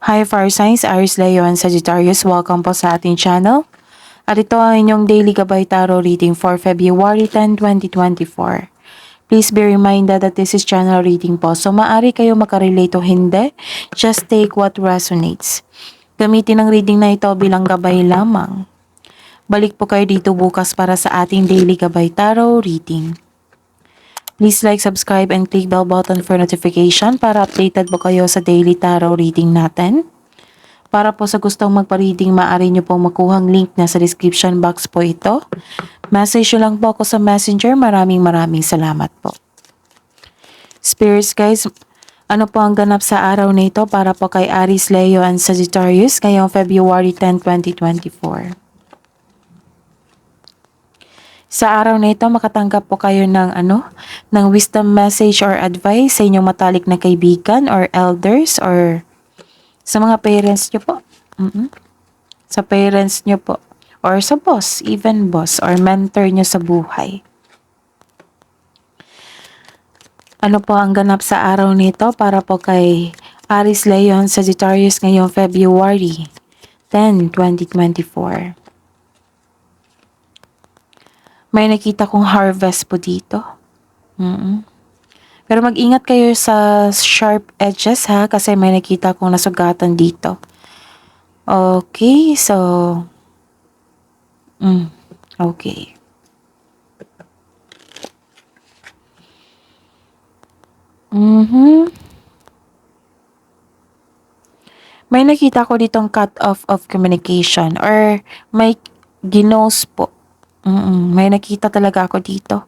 Hi Fire Signs, Aries Leo and Sagittarius. Welcome po sa ating channel. At ito ang inyong daily gabay tarot reading for February 10, 2024. Please be reminded that this is channel reading po. So maaari kayo makarelate o hindi. Just take what resonates. Gamitin ang reading na ito bilang gabay lamang. Balik po kayo dito bukas para sa ating daily gabay tarot reading. Please like, subscribe, and click bell button for notification para updated po kayo sa daily tarot reading natin. Para po sa gustong magpa-reading, maaari nyo pong makuhang link na sa description box po ito. Message nyo lang po ako sa messenger. Maraming salamat po. Spirits guys, ano po ang ganap sa araw na ito para po kay Aries, Leo, and Sagittarius ngayong February 10, 2024? Sa araw na ito, makatanggap po kayo ng wisdom message or advice sa inyong matalik na kaibigan or elders or sa mga parents nyo po. Sa parents nyo po. Or sa boss, even boss or mentor nyo sa buhay. Ano po ang ganap sa araw nito para po kay Aries, Leo, and Sagittarius ngayong February 10, 2024? May nakita kong harvest po dito. Pero mag-ingat kayo sa sharp edges ha, kasi may nakita kong nasugatan dito. Okay, so okay. May nakita ko ditong cut off of communication or may ginos po. May nakita talaga ako dito.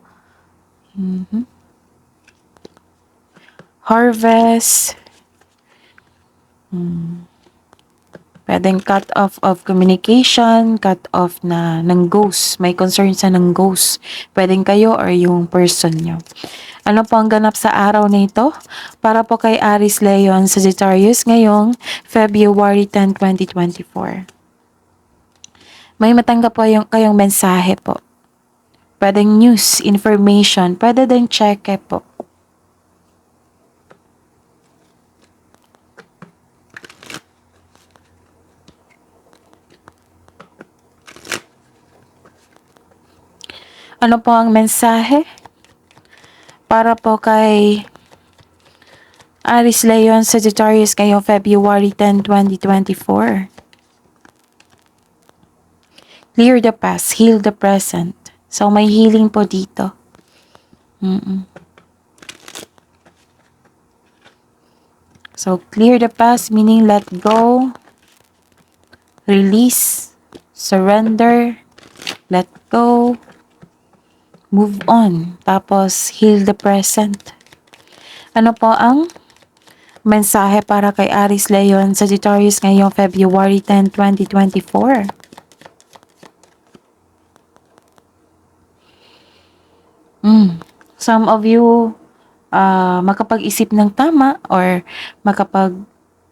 Harvest. Pwedeng cut off of communication, cut off na ng ghost. May concern sa ng ghost. Pwedeng kayo or yung person nyo. Ano po ang ganap sa araw na ito? Para po kay Aries, Leo, and Sagittarius ngayong February 10, 2024. May matanggap po kayong mensahe po. Pwedeng news, information, pwede din check po. Ano po ang mensahe? Para po kay Aries, Leo, and Sagittarius ngayong February 10, 2024. Clear the past, heal the present. So may healing po dito. So clear the past meaning let go, release, surrender, let go, move on. Tapos heal the present. Ano po ang mensahe para kay Aries, Leo, and Sagittarius ngayong February 10, 2024? Some of you makapag-isip ng tama or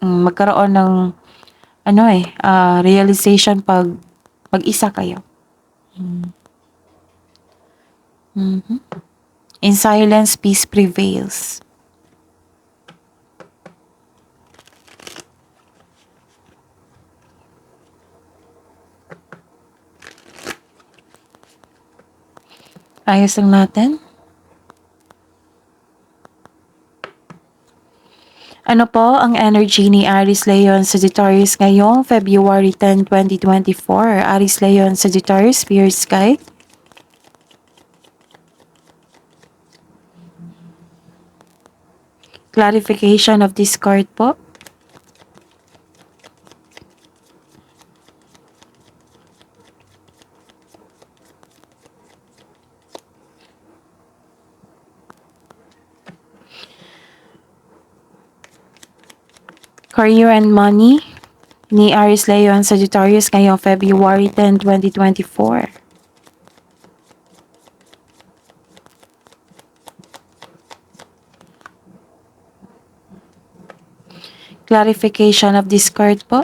magkaroon ng realization pag mag-isa kayo. In silence, peace prevails. Ayos lang natin. Ano po ang energy ni Aries, Leo, and Sagittarius ngayong February 10, 2024? Aries, Leo, and Sagittarius, Spirit Sky. Clarification of this card po. Career and money ni Aries, Leo, and Sagittarius ngayong February 10, 2024. Clarification of this card po.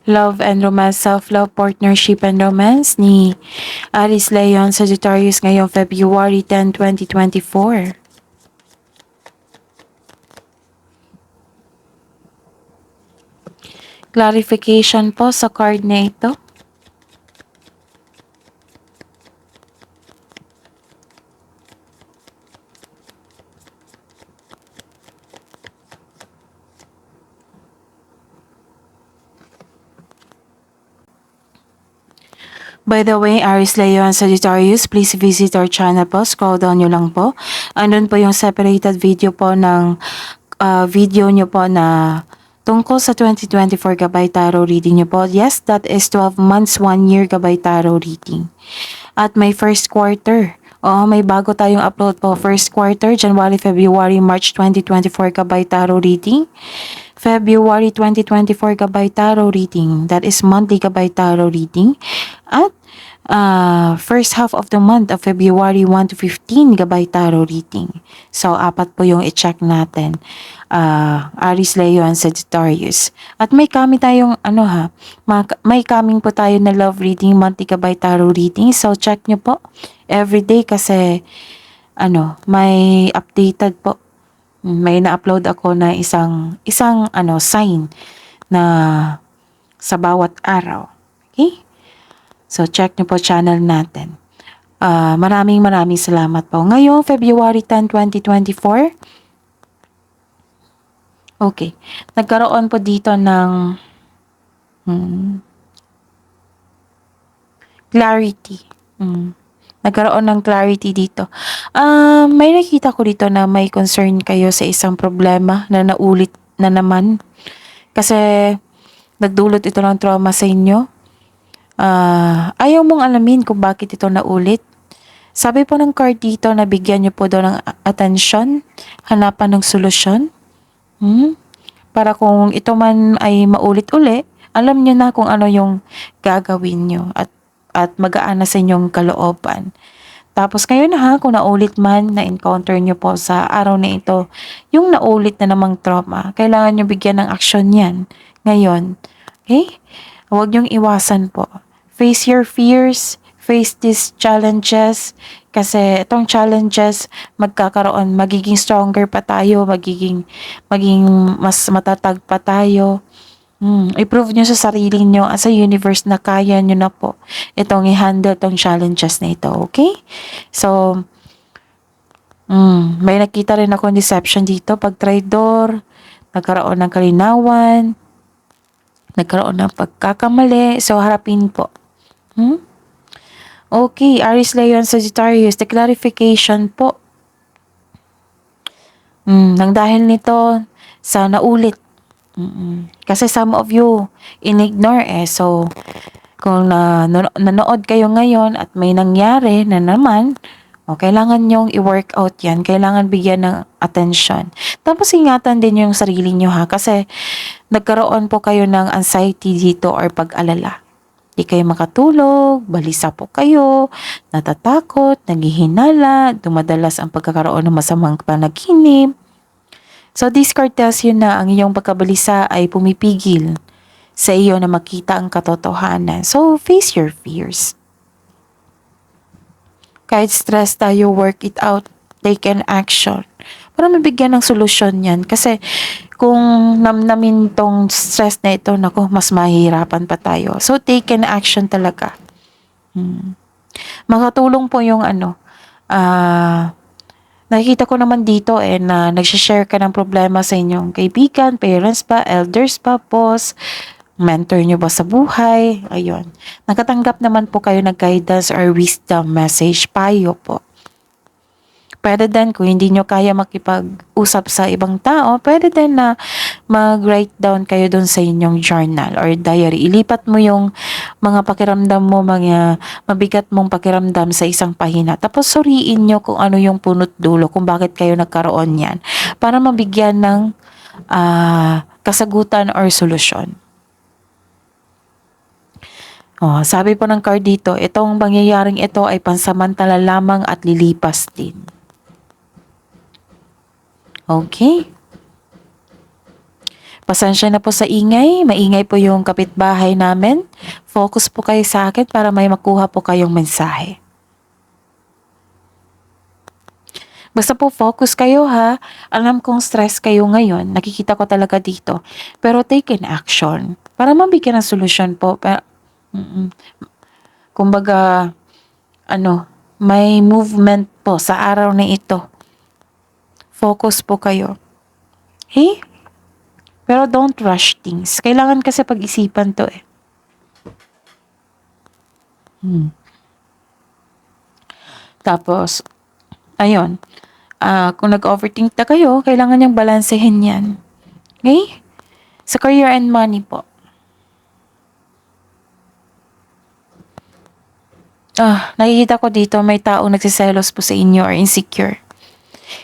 love and romance, self-love, partnership and romance ni Aries Leon Sagittarius ngayong February 10, 2024. Clarification po sa card na ito. By the way, Aries, Leo, and Sagittarius, please visit our channel po. Scroll down nyo lang po. Andun po yung separated video po ng video nyo po na tungkol sa 2024 Gabay Tarot reading nyo po. Yes, that is 12 months, 1 year Gabay Tarot reading. At may first quarter. Oo, may bago tayong upload po. First quarter, January, February, March 2024 Gabay Tarot reading. February 2024 Gabay Tarot reading. That is monthly Gabay Tarot reading. At first half of the month of February 1 to 15 Gabay Tarot reading. So, apat po yung i-check natin. Aries, Leo, and Sagittarius. At may kami tayong may coming po tayo na love reading, monthly Gabay Tarot reading. So, check nyo po everyday kasi may updated po. May na-upload ako na isang sign na sa bawat araw. Okay? So, check nyo po channel natin. Maraming salamat po. Ngayong February 10, 2024. Okay. Nagkaroon po dito ng clarity. Nagkaroon ng clarity dito. May nakita ko dito na may concern kayo sa isang problema na naulit na naman. Kasi nagdulot ito ng trauma sa inyo. Ayaw mong alamin kung bakit ito naulit. Sabi po ng card dito na bigyan nyo po daw ng atensyon, hanapan ng solusyon. Para kung ito man ay maulit-uli, alam nyo na kung ano yung gagawin nyo at magaan na sa inyong kalooban. Tapos ngayon kung naulit man na-encounter nyo po sa araw na ito, yung naulit na namang trauma, kailangan nyo bigyan ng aksyon yan ngayon. Okay? Huwag nyong iwasan po. Face your fears, face these challenges, kasi itong challenges magiging stronger pa tayo, magiging mas matatag pa tayo. I-prove nyo sa sarili nyo as a universe na kaya nyo na po itong i-handle itong challenges na ito, okay? So, may nakita rin ako deception dito. Pag traidor, nagkaroon ng kalinawan, nagkaroon ng pagkakamali. So, harapin po. Okay, Aries, Leo, and Sagittarius, the clarification po. Nang dahil nito, sa naulit. Kasi some of you in-ignore So, kung nanood kayo ngayon at may nangyari na naman, kailangan nyong i-work out yan. Kailangan bigyan ng attention. Tapos ingatan din yung sarili nyo kasi nagkaroon po kayo ng anxiety dito or pag-alala. Di kayo makatulog, balisa po kayo, natatakot, naghihinala, dumadalas ang pagkakaroon ng masamang panaginip. So, this card tells you na ang iyong pagkabalisa ay pumipigil sa iyo na makita ang katotohanan. So, face your fears. Kahit stress tayo, work it out, take an action. Para mabigyan ng solusyon yan. Kasi, kung namnamin tong stress na ito, mas mahihirapan pa tayo. So, take an action talaga. Makatulong po yung nakikita ko naman dito na nagsishare ka ng problema sa inyong kaibigan, parents pa, elders pa, boss, mentor nyo ba sa buhay. Ayun. Nakatanggap naman po kayo ng guidance or wisdom message, payo po. Pwede din kung hindi nyo kaya makipag-usap sa ibang tao, pwede din na mag-write down kayo dun sa inyong journal or diary. Ilipat mo yung mga pakiramdam mo, mga mabigat mong pakiramdam sa isang pahina. Tapos suriin nyo kung ano yung punot dulo, kung bakit kayo nagkaroon yan. Para mabigyan ng kasagutan or solusyon. Sabi po ng card dito, itong pangyayaring ito ay pansamantala lamang at lilipas din. Okay? Pasensya na po sa ingay. Maingay po yung kapitbahay namin. Focus po kayo sa akin para may makuha po kayong mensahe. Basta po focus kayo ha. Alam kong stress kayo ngayon. Nakikita ko talaga dito. Pero take an action. Para mabigyan ng solusyon po. Pero, kumbaga, may movement po sa araw na ito. Focus po kayo. Hey? Pero don't rush things. Kailangan kasi pag-isipan to eh. Tapos, ayun. Kung nag-overthink na kayo, kailangan niyang balansehin yan. Okay? Sa career and money po. Nakikita ko dito may taong nagsiselos po sa inyo or insecure.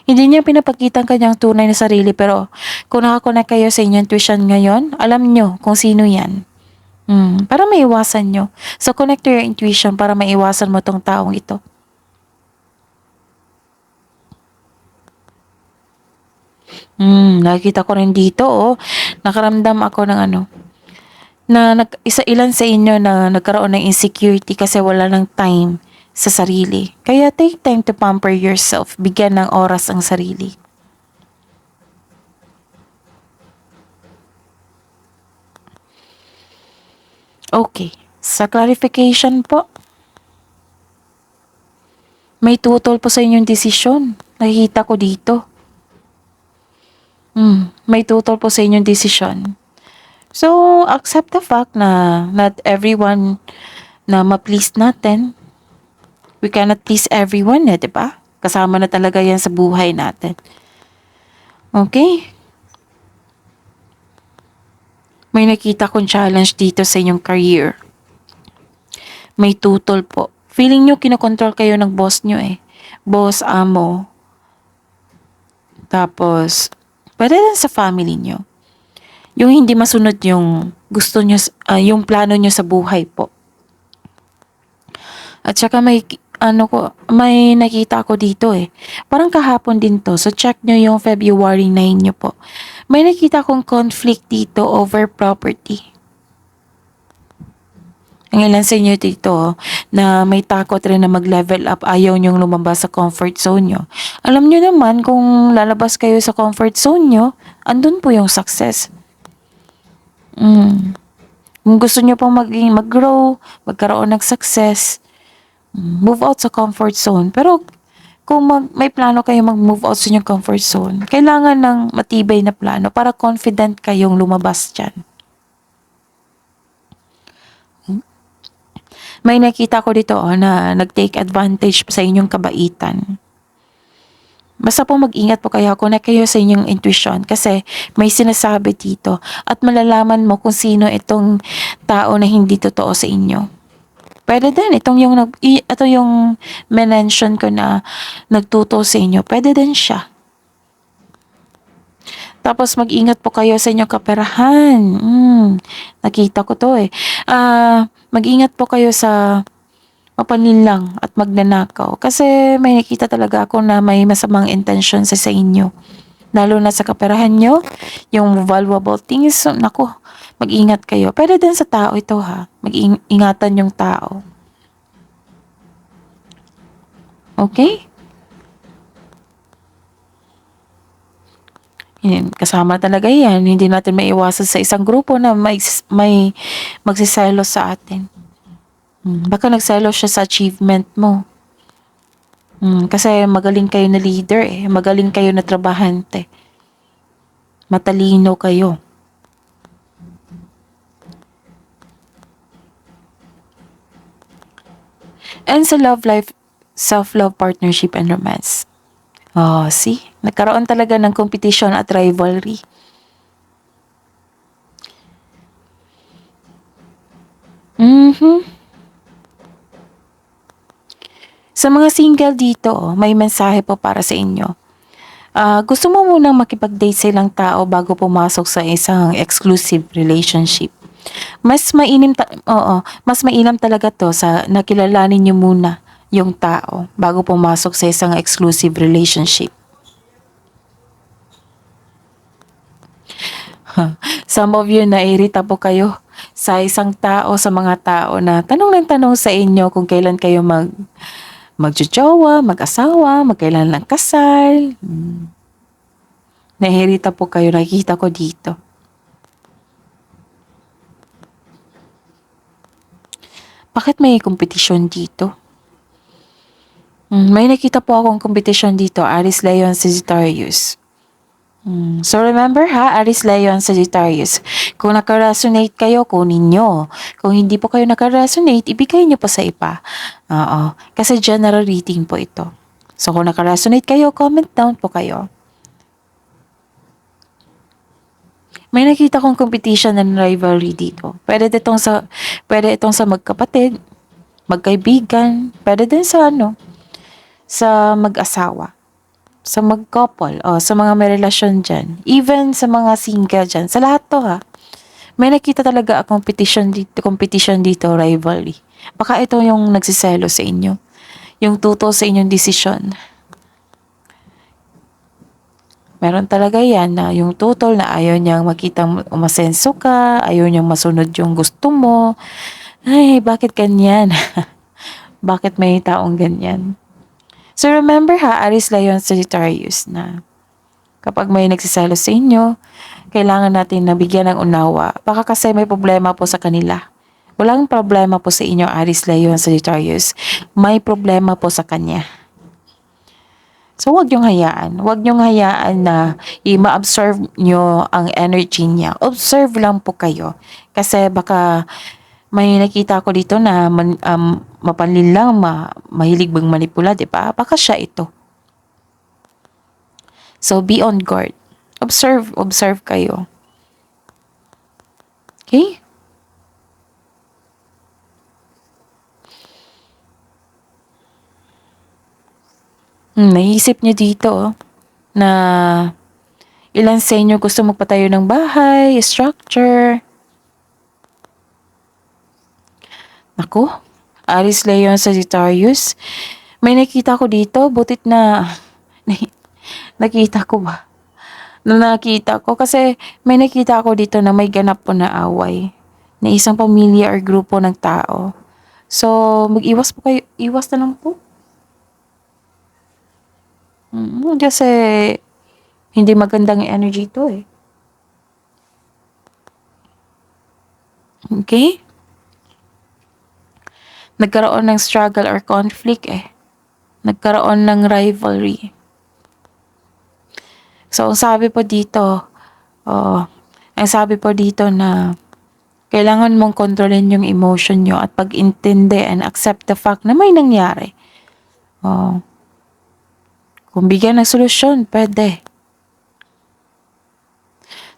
Hindi niya pinapakita ang kanyang tunay na sarili pero kung nakakonect kayo sa inyong intuition ngayon, alam niyo kung sino yan. Para maiwasan nyo. So connect to your intuition para maiwasan mo tong taong ito. Nakikita ko rin dito, nakaramdam ako ng ilan sa inyo na nagkaroon ng insecurity kasi wala ng time sa sarili. Kaya take time to pamper yourself, bigyan ng oras ang sarili. Okay, sa clarification po, may tutol po sa inyong desisyon. Nakikita ko dito. May tutol po sa inyong desisyon. So, accept the fact na not everyone na ma-please natin. We cannot please everyone, diba? Kasama na talaga yan sa buhay natin. Okay? May nakita kong challenge dito sa inyong career. May tutol po. Feeling nyo kinokontrol kayo ng boss nyo eh. Boss, amo. Tapos, pwede rin sa family nyo. Yung hindi masunod yung gusto nyo, yung plano nyo sa buhay po. At saka may nakita ko dito eh. Parang kahapon din to. So check nyo yung February 9 nyo po. May nakita kong conflict dito over property. Ang ilan sa inyo dito na may takot rin na mag-level up, ayaw nyong lumabas sa comfort zone nyo. Alam nyo naman kung lalabas kayo sa comfort zone nyo, andun po yung success. Kung gusto nyo pong mag-grow, magkaroon ng success, move out sa comfort zone. Pero kung may plano kayo mag-move out sa inyong comfort zone, kailangan ng matibay na plano para confident kayong lumabas dyan. May nakita ko dito na nag-take advantage sa inyong kabaitan. Basta po mag-ingat po kayo, connect kayo sa inyong intuition kasi may sinasabi dito at malalaman mo kung sino itong tao na hindi totoo sa inyo. Pwede din, ito yung mention ko na nagtuto sa inyo, pwede din siya. Tapos mag-ingat po kayo sa inyong kaperahan. Nakita ko to eh. Mag-ingat po kayo sa mapaninlang at magnanakaw. Kasi may nakita talaga ako na may masamang intention sa inyo. Lalo na sa kaperahan nyo, yung valuable things, mag-ingat kayo. Pero din sa tao ito ha, mag-ingatan yung tao. Okay? Kasama talaga yan. Hindi natin maiwasan sa isang grupo na may magsiselos sa atin. Baka nagselos siya sa achievement mo. Kasi magaling kayo na leader eh. Magaling kayo na trabahante. Matalino kayo. And sa love life, self-love, partnership, and romance. See? Nagkaroon talaga ng competition at rivalry. Sa mga single dito, may mensahe po para sa inyo. Gusto mo munang makipag-date sa ilang tao bago pumasok sa isang exclusive relationship. Mas mainam talaga to sa nakilalanin niyo muna yung tao bago pumasok sa isang exclusive relationship. Some of you naiirita po kayo sa isang tao, sa mga tao na tanong ng tanong sa inyo kung kailan kayo magjojowa, mag-asawa, magkailan lang kasal. Naiirita po kayo, nakikita ko dito. Bakit may kompetisyon dito? May nakita po akong kompetisyon dito, Aries, Leon, Sagittarius. So remember ha, Aries, Leon, Sagittarius. Kung nakaresonate kayo, kunin nyo. Kung hindi po kayo nakaresonate, ibigay nyo pa sa iba. Oo. Kasi general reading po ito. So kung nakaresonate kayo, comment down po kayo. May nakita kong competition and rivalry dito. Pwede itong sa magkapatid, magkaibigan, pwede din sa sa mag-asawa, sa mag-couple, o sa mga may relasyon dyan. Even sa mga single dyan. Sa lahat to ha. May nakita talaga competition dito, rivalry. Baka ito yung nagsiselo sa inyo. Yung tutol sa inyong desisyon. Meron talaga yan na yung tutol na ayaw niyang makita umasenso ka, ayaw niyang masunod yung gusto mo. Ay, bakit ganyan? Bakit may taong ganyan? So remember ha, Aries, Leon, Sagittarius na kapag may nagsiselos sa inyo, kailangan natin na bigyan ng unawa. Baka kasi may problema po sa kanila. Walang problema po sa inyo, Aries, Leon, Sagittarius. May problema po sa kanya. So, huwag niyong hayaan. Huwag niyong hayaan na ma-absorb niyo ang energy niya. Observe lang po kayo. Kasi baka may nakita ko dito na mapanlin lang, mahilig bang manipula, di ba? Baka siya ito. So, be on guard. Observe kayo. Okay? Naisip niyo dito na ilan sa inyo gusto magpatayo ng bahay, structure. Naku, Aries, Leon, Sagittarius. May nakita ko dito, butit na nakita ko ba? Nakita ko kasi may nakita ko dito na may ganap po na away na isang pamilya or grupo ng tao. So, mag-iwas po kayo. Iwas na lang po. Kasi hindi magandang energy to eh. Okay? Nagkaroon ng struggle or conflict eh. Nagkaroon ng rivalry. So, ang sabi po dito na kailangan mong kontrolin yung emotion nyo at pag-intindi and accept the fact na may nangyari. Kung bigyan ng solusyon, pwede.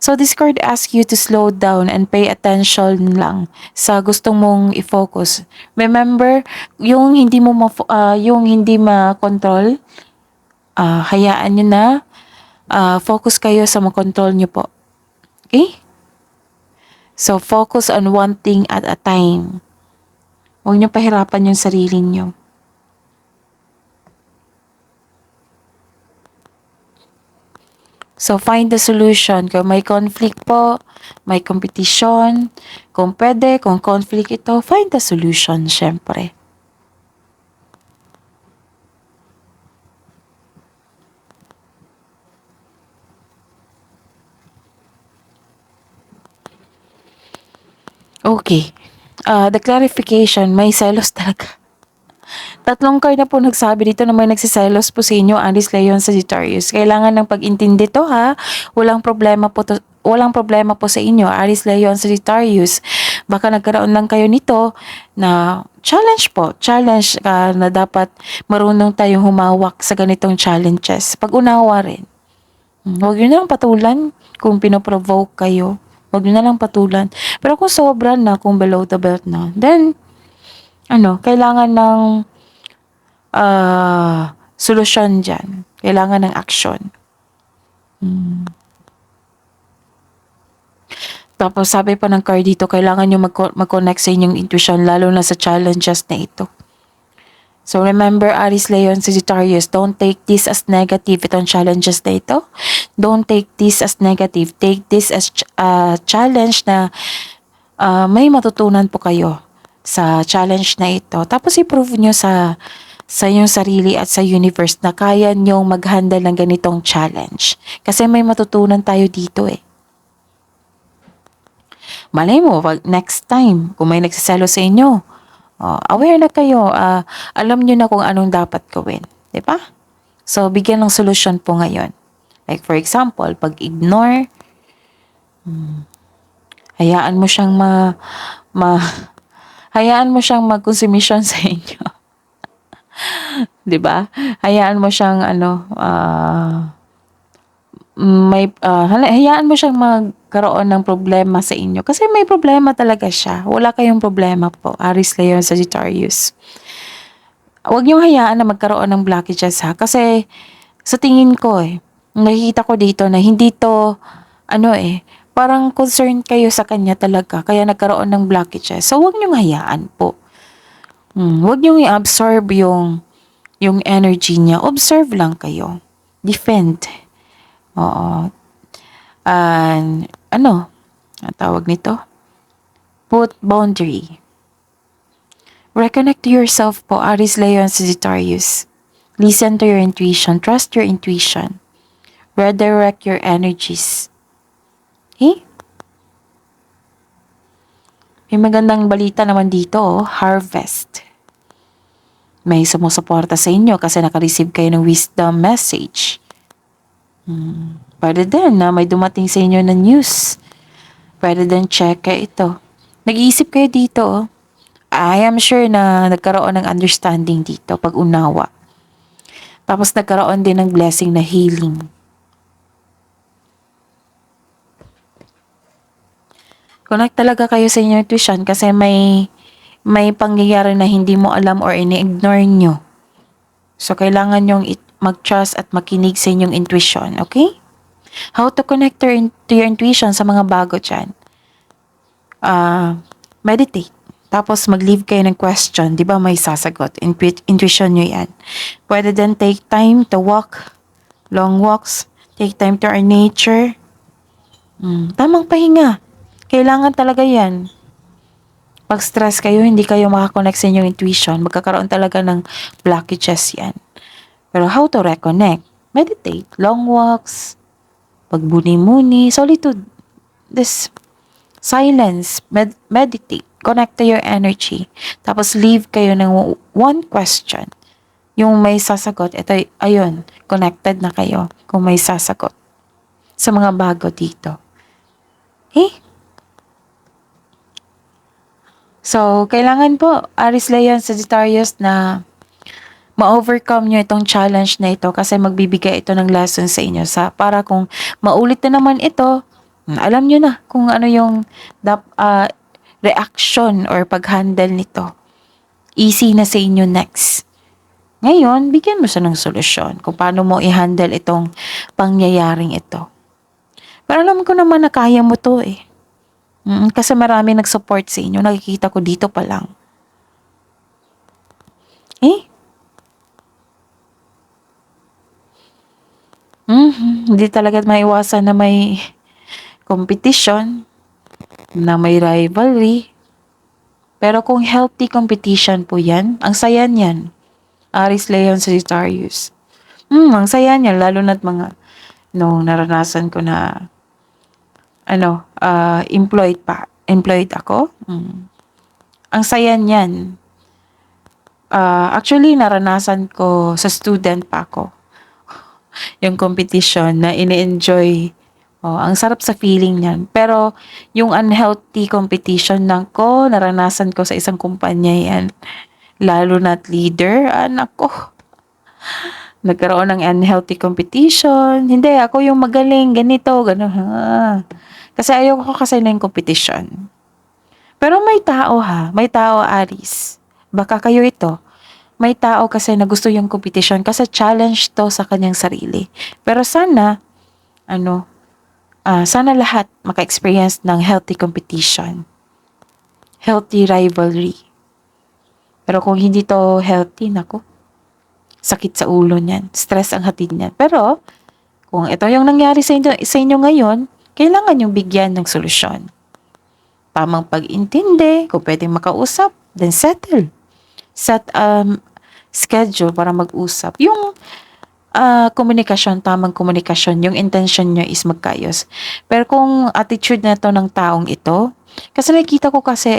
So, this card asks you to slow down and pay attention lang sa gustong mong i-focus. Remember, yung hindi ma-control, hayaan nyo na, focus kayo sa makontrol nyo po. Okay? So, focus on one thing at a time. Huwag nyo pahirapan yung sarili nyo. So, find the solution. Kung may conflict po, may competition, kung pwede, kung conflict ito, find the solution, syempre. Okay. The clarification, may selos talaga. Tatlong card na po nagsabi dito na may nagsiselos po sa inyo, Aries, Leon, Sagittarius. Kailangan ng pag-intindi to ha. Walang problema po sa inyo, Aries, Leon, Sagittarius. Baka nagkaroon lang kayo nito na challenge po. Challenge na dapat marunong tayong humawak sa ganitong challenges. Pag-unawa rin. Huwag nyo na lang patulan kung pinoprovoke kayo. Huwag nyo na lang patulan. Pero kung sobra na, kung below the belt na, then kailangan ng solusyon dyan. Kailangan ng action. Tapos sabi pa ng card dito, kailangan nyo mag-connect sa inyong intuition, lalo na sa challenges na ito. So remember, Aries, Leo, and Sagittarius, don't take this as negative itong challenges na ito. Don't take this as negative. Take this as challenge na may matutunan po kayo sa challenge na ito. Tapos i-prove nyo sa inyong sarili at sa universe na kaya nyong mag-handle ng ganitong challenge. Kasi may matutunan tayo dito eh. Malay mo, pag next time, kung may nagsasalo sa inyo, aware na kayo, alam nyo na kung anong dapat gawin. Diba? So, bigyan ng solusyon po ngayon. Like for example, pag-ignore, hayaan mo siyang hayaan mo siyang mag-consumption sa inyo. 'Di ba? Hayaan mo siyang hayaan mo siyang magkaroon ng problema sa inyo kasi may problema talaga siya. Wala kayong problema po, Aries, Leo, Sagittarius. Huwag niyong hayaan na magkaroon ng blockages ha kasi sa tingin ko nakikita ko dito na hindi to parang concerned kayo sa kanya talaga kaya nagkaroon ng blockages. So huwag niyong hayaan po. Huwag niyong i-absorb yung energy niya. Observe lang kayo. Defend. Oo. And ang tawag nito? Put boundary. Reconnect to yourself po, Aries, Leo, and Sagittarius. Listen to your intuition. Trust your intuition. Redirect your energies. Okay? May magandang balita naman dito, harvest. May sumusuporta sa inyo kasi naka-receive kayo ng wisdom message. Pwede din na may dumating sa inyo na news. Pwede din check ito. Nag-iisip kayo dito. I am sure na nagkaroon ng understanding dito, pag-unawa. Tapos nagkaroon din ng blessing na healing. Connect talaga kayo sa inyong intuition kasi may pangyayari na hindi mo alam or ini-ignore nyo. So, kailangan nyong mag-trust at makinig sa inyong intuition, okay? How to connect to your intuition sa mga bago dyan? Meditate. Tapos, mag-leave kayo ng question. Di ba may sasagot? Intuition nyo yan. Pwede din take time to walk. Long walks. Take time to our nature. Tamang pahinga. Kailangan talaga yan. Pag stress kayo, hindi kayo makakonect sa inyong intuition. Magkakaroon talaga ng blockages yan. Pero how to reconnect? Meditate. Long walks. Pagbuni-muni. Solitude. This silence. Meditate. Connect to your energy. Tapos leave kayo ng one question. Yung may sasagot. Ito, ayun. Connected na kayo kung may sasagot. Sa mga bago dito. Okay? So, kailangan po, Aries, Leo, Sagittarius, na ma-overcome nyo itong challenge na ito kasi magbibigay ito ng lesson sa inyo para kung maulit na naman ito, alam nyo na kung ano yung reaction or pag-handle nito. Easy na sa inyo next. Ngayon, bigyan mo siya ng solusyon kung paano mo i-handle itong pangyayaring ito. Pero alam ko naman na kaya mo to kasi marami nag-support sa inyo. Nakikita ko dito pa lang. Hindi talaga maiwasan na may competition, na may rivalry. Pero kung healthy competition po yan, ang saya niyan. Aries, Leo, Sagittarius. Ang saya niyan, lalo na't mga naranasan ko na employed ako. Ang saya niyan. Actually, naranasan ko sa student pa ako. Yung competition na ini-enjoy. Ang sarap sa feeling niyan. Pero, yung unhealthy competition naranasan ko sa isang kumpanya yan. Lalo na't leader, anak ko. Nagkaroon ng unhealthy competition. Hindi, ako yung magaling, ganito, gano'n. Kasi ayoko kasi na yung competition. Pero may tao may tao, Aries. Baka kayo ito. May tao kasi na gusto yung competition kasi challenge to sa kanyang sarili. Pero sana, sana lahat maka-experience ng healthy competition. Healthy rivalry. Pero kung hindi to healthy, nako, sakit sa ulo niyan. Stress ang hatid niyan. Pero, kung ito yung nangyari sa inyo ngayon, kailangan yung bigyan ng solusyon. Tamang pag-intindi, kung pwedeng makausap, then settle. Set schedule para mag-usap. Yung komunikasyon, tamang komunikasyon, yung intention nyo is magkayos. Pero kung attitude na to ng taong ito, kasi nakikita ko kasi,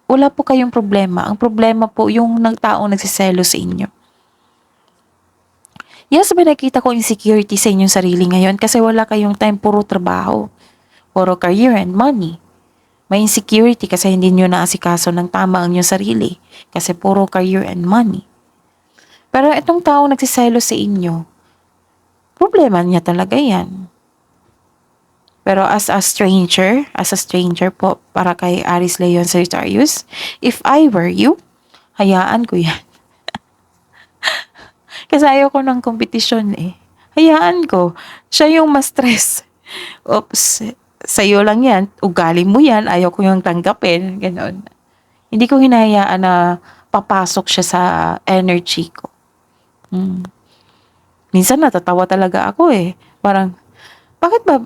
wala po kayong problema. Ang problema po yung taong nagsiselo sa inyo. Yes, ba nakita ko insecurity sa inyong sarili ngayon kasi wala kayong time, puro trabaho, puro career and money. May insecurity kasi hindi nyo naasikaso ng tama ang inyong sarili kasi puro career and money. Pero itong tao nagsiselo sa inyo, problema niya talaga yan. Pero as a stranger po, para kay Aries Leon Sagittarius, if I were you, hayaan ko yan. Kasi ayaw ko ng kompetisyon eh. Hayaan ko. Siya yung ma-stress. Oops, sa'yo lang yan. Ugali mo yan. Ayaw ko yung tanggapin. Ganon. Hindi ko hinahayaan na papasok siya sa energy ko. Minsan natatawa talaga ako eh. Parang, bakit ba,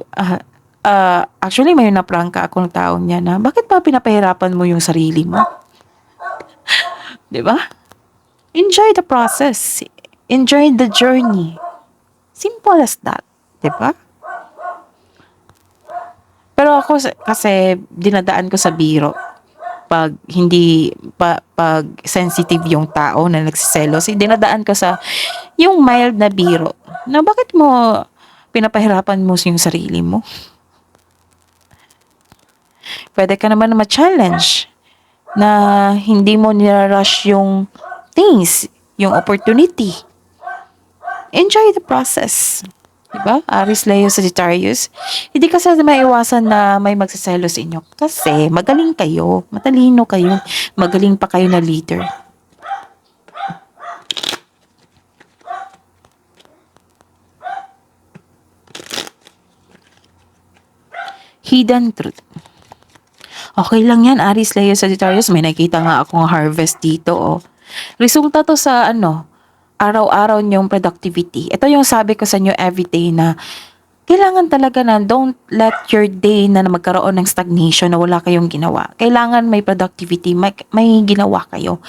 actually may naprangka akong taon niya na, bakit ba pinapahirapan mo yung sarili mo? 'Di ba? Enjoy the process. Enjoy the journey. Simple as that. 'Di ba? Pero ako kasi dinadaan ko sa biro. Pag hindi pag sensitive yung tao na nagsiselos, dinadaan ko sa yung mild na biro. Na bakit mo pinapahirapan mo yung sarili mo? Pwede ka naman ma-challenge na hindi mo nirarush yung things, yung opportunity. Enjoy the process. Diba? Aries, Leo, Sagittarius. Hindi kasi maiwasan na may magsaselo sa inyo. Kasi magaling kayo. Matalino kayo. Magaling pa kayo na leader. Hidden truth. Okay lang yan, Aries, Leo, Sagittarius. May nakita nga akong harvest dito. Oh. Resulta to sa araw-araw niyong productivity. Ito yung sabi ko sa inyo everyday na kailangan talaga na don't let your day na magkaroon ng stagnation na wala kayong ginawa. Kailangan may productivity, may ginawa kayo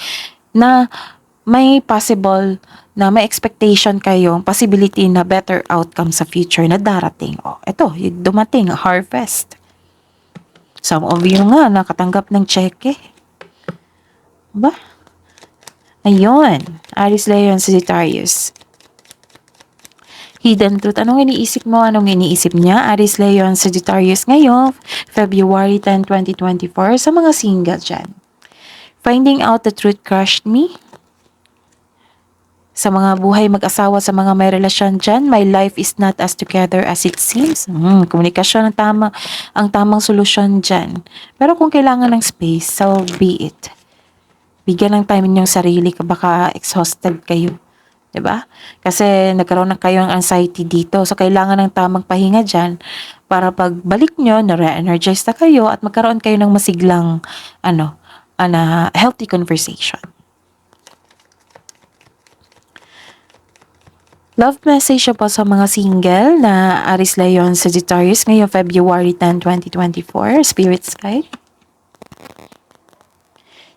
na may possible na may expectation kayo, possibility na better outcome sa future na darating. Oh, ito, yung dumating, harvest. Some of you nga nakatanggap ng cheque. Ba? Ayun, Aries, Leo, Sagittarius. Hidden truth. Anong iniisip mo? Anong iniisip niya? Aries, Leo, Sagittarius ngayon, February 10, 2024, sa mga single dyan. Finding out the truth crushed me. Sa mga buhay mag-asawa, sa mga may relasyon dyan, my life is not as together as it seems. Komunikasyon ang tamang solusyon dyan. Pero kung kailangan ng space, so be it. Bigyan ng time ninyong sarili, baka exhausted kayo. 'Di ba? Kasi nagkaroon na kayo ng anxiety dito. So, kailangan ng tamang pahinga dyan para pagbalik nyo, na-re-energize na kayo at magkaroon kayo ng masiglang, healthy conversation. Love message po sa mga single na Aries, Leon, Sagittarius ngayong February 10, 2024. Spirit's guide.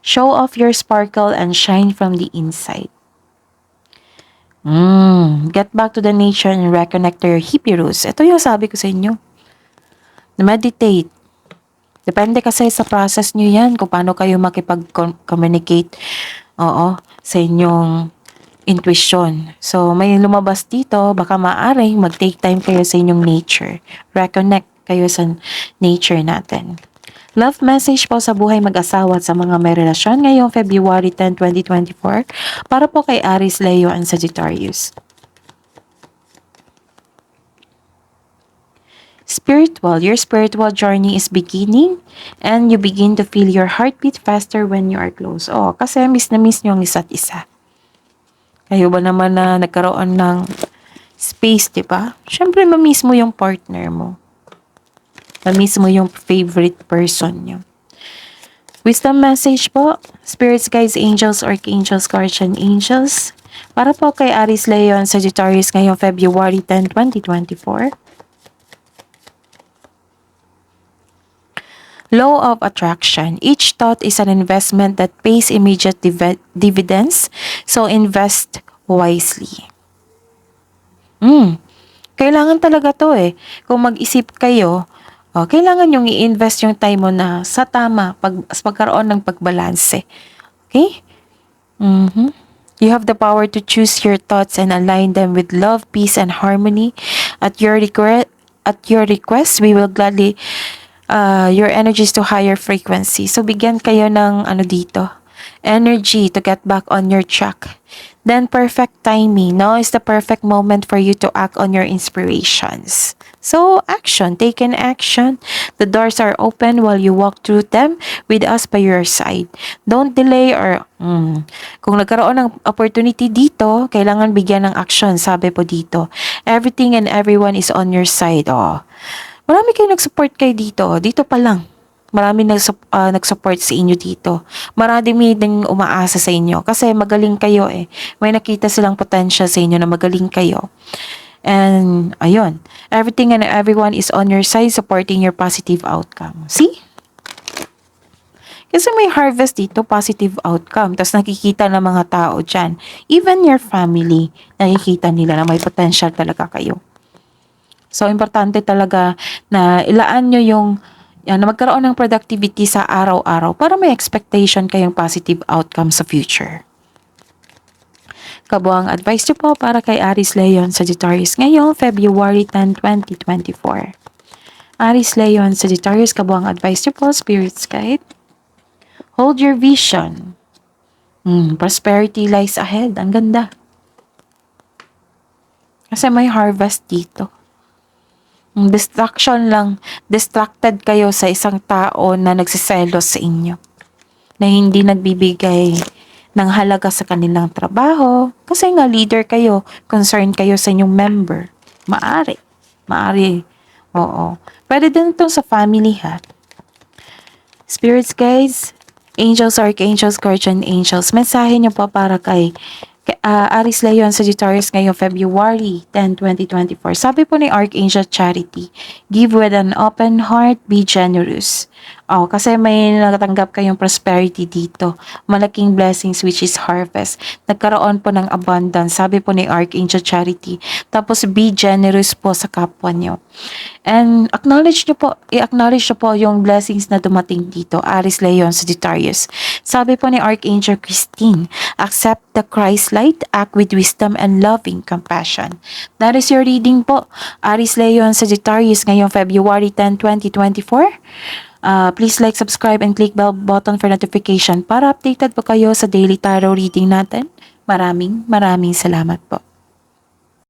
Show off your sparkle and shine from the inside. Get back to the nature and reconnect to your hippie roots. Ito yung sabi ko sa inyo. Meditate. Depende kasi sa process nyo yan kung paano kayo makipag-communicate sa inyong intuition. So, may lumabas dito, baka maaring mag-take time kayo sa inyong nature. Reconnect kayo sa nature natin. Love message po sa buhay mag-asawa at sa mga may relasyon ngayong February 10, 2024 para po kay Aries, Leo, and Sagittarius. Spiritual. Your spiritual journey is beginning and you begin to feel your heartbeat faster when you are close. Kasi miss na miss nyo ang isa't isa. Kayo ba naman na nagkaroon ng space, di ba? Siyempre, mamiss mo yung partner mo. Mamiss mo yung favorite person nyo. Wisdom message po, spirits, guides, angels, archangels, guardian angels. Para po kay Aries, Leo, and Sagittarius ngayong February 10, 2024. Law of attraction. Each thought is an investment that pays immediate dividends, so invest wisely. Kailangan talaga to eh. Kung mag-isip kayo, kailangan yung i-invest yung time mo na sa tama, sa pagkaroon ng pagbalanse. Okay? You have the power to choose your thoughts and align them with love, peace, and harmony. At your request, we will gladly your energies to higher frequency. So, bigyan kayo ng energy to get back on your track. Then, perfect timing. Now is the perfect moment for you to act on your inspirations. So, action. Take an action. The doors are open while you walk through them with us by your side. Don't delay or kung nagkaroon ng opportunity dito, kailangan bigyan ng action. Sabi po dito, everything and everyone is on your side. Marami kayo nag-support kayo dito. Dito pa lang. Marami nag-support sa inyo dito. Marami din umaasa sa inyo. Kasi magaling kayo eh. May nakita silang potential sa inyo na magaling kayo. And, ayun. Everything and everyone is on your side supporting your positive outcome. See? Kasi may harvest dito, positive outcome. Tapos nakikita ng mga tao dyan. Even your family, nakikita nila na may potential talaga kayo. So, importante talaga na ilaan nyo na magkaroon ng productivity sa araw-araw para may expectation kayong positive outcome sa future. Kabuang advice nyo po para kay Aries, Leo, Sagittarius ngayong February 10, 2024. Aries, Leo, Sagittarius, kabuang advice nyo po, Spirit's Guide. Hold your vision. Prosperity lies ahead. Ang ganda. Kasi may harvest dito. Distraction lang. Distracted kayo sa isang tao na nagsiselos sa inyo. Na hindi nagbibigay ng halaga sa kanilang trabaho. Kasi nga leader kayo. Concerned kayo sa inyong member. Maari. Oo. Pwede din ito sa family ha. Spirits, guys. Angels, archangels, guardian angels. Mensahe niyo po para kay Aries, Leo, Sagittarius ngayong February 10, 2024. Sabi po ni Archangel Charity, give with an open heart, be generous. Kasi may natatanggap kayong prosperity dito. Malaking blessings which is harvest. Nagkaroon po ng abundance. Sabi po ni Archangel Charity. Tapos be generous po sa kapwa nyo. And i-acknowledge nyo po yung blessings na dumating dito. Aries, Leo, Sagittarius. Sabi po ni Archangel Christine, accept the Christ light, act with wisdom and loving compassion. That is your reading po. Aries, Leo, Sagittarius ngayong February 10, 2024. Please like, subscribe, and click bell button for notification para updated po kayo sa daily tarot reading natin. Maraming salamat po.